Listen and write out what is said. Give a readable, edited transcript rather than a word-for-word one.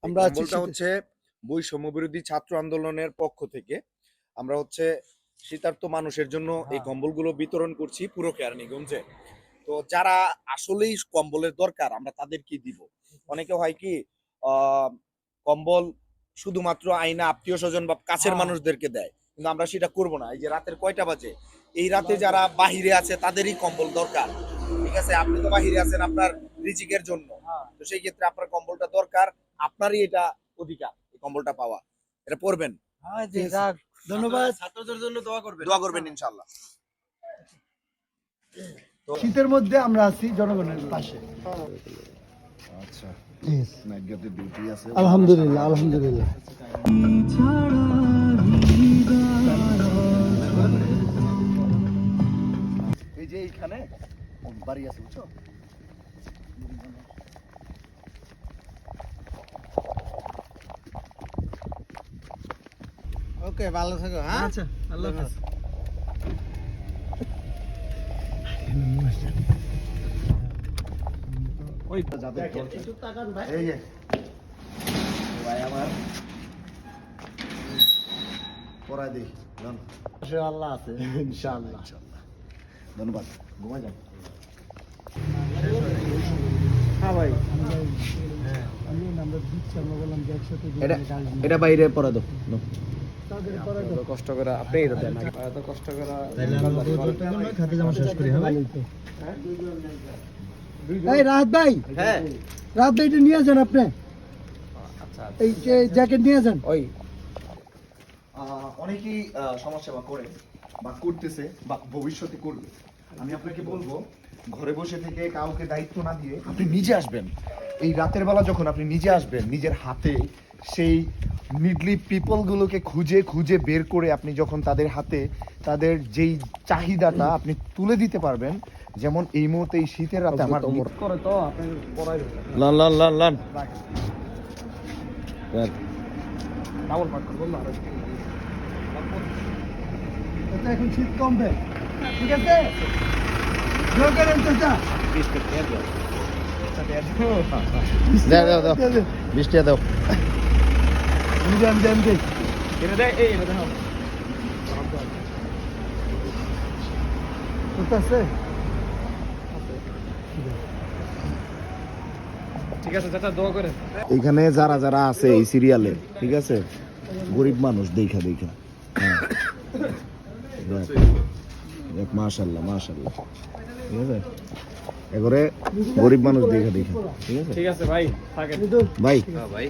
আমরা কম্বলটা হচ্ছে বৈষম্য বিরোধী ছাত্র আন্দোলনের পক্ষ থেকে আমরা হচ্ছে শীতার্ত মানুষের জন্য এই কম্বলগুলো বিতরণ করছি পুরো কেরানীগঞ্জে। তো যারা আসলেই কম্বলের দরকার আমরা তাদেরকে দিব। অনেকে হয় কি কম্বল শুধুমাত্র আইনা আত্মীয় স্বজন বা কাছের মানুষদেরকে দেয়, কিন্তু আমরা সেটা করব না। এই যে রাতের কয়টা বাজে, এই রাতে যারা বাহিরে আছে তাদেরই কম্বল দরকার। ঠিক আছে, আপনি তো বাহিরে আছেন আপনার রিজিকের জন্য, তো সেই ক্ষেত্রে আপনার কম্বলটা দরকার, আপনারই এটা অধিকার এই কম্বলটা পাওয়া। এটা পড়বেন। ধন্যবাদ। ছাত্রদের জন্য দোয়া করবেন ইনশাআল্লাহ। শীতের মধ্যে আমরা আছি জনগণের পাশে। আচ্ছা, নাইট ডিউটি আছে। আলহামদুলিল্লাহ, আলহামদুলিল্লাহ। এই যে এইখানে বাড়ি আছে বুঝছো। ওকে, ভালো থাকো। হ্যাঁ, আচ্ছা, আল্লাহ হাফেজ। ওই যাবে একটু তাকান ভাই। এই যে ভাই আমার পড়াই দেই জান। আল্লাহ আছে ইনশাআল্লাহ। ধন্যবাদ, ঘুমাই যান। হ্যাঁ ভাই, আমি নাম্বার দিচ্ছি, আমরা বললাম যে একসাথে এটা বাইরে পড়া দাও। কষ্ট করে আপনি এটা দেন, এত কষ্ট করে খাতে জামা শেষ করি। হ্যাঁ এই রাত ভাই, হ্যাঁ রাত ভাই এটা নিয়ে যান আপনি। আচ্ছা, এই যে জ্যাকেট নিয়ে যান। ওই অনেকেই সমাজসেবা করে বা করতেছে বা ভবিষ্যতে করবে। আমি আপনাকে বলবো, ঘরে বসে থেকে কাউকে দায়িত্ব না দিয়ে আপনি নিজে আসবেন। এই রাতের বেলা যখন আপনি নিজে আসবেন, নিজের হাতে সেই নিডলি পিপলগুলোকে খুঁজে খুঁজে বের করে আপনি যখন তাদের হাতে তাদের যেই চাহিদাটা আপনি তুলে দিতে পারবেন, যেমন এই মুহূর্তে এই শীতের রাতে আমার করে তো আপনি পড়াই লান লান লান লান ডাবল পাট করব না। এটা এখন শীত কমবে, ঠিক আছে? জোর করেন চাচা। দাও দাও দাও 20 টাকা দাও। দেন দেন দেন। এটা দে, এই এটা দাও। কত আছে? ঠিক আছে চাচা, দোয়া করেন। এখানে যারা যারা আছে এই সিরিয়ালে, ঠিক আছে, গরিব মানুষ দেখা দেখা। হ্যাঁ দেখ, মাশাআল্লাহ মাশাআল্লাহ, ঠিক আছে, এবারে গরিব মানুষ দেখা দেখা। ঠিক আছে, ঠিক আছে ভাই, থাকেন ভাই। ভাই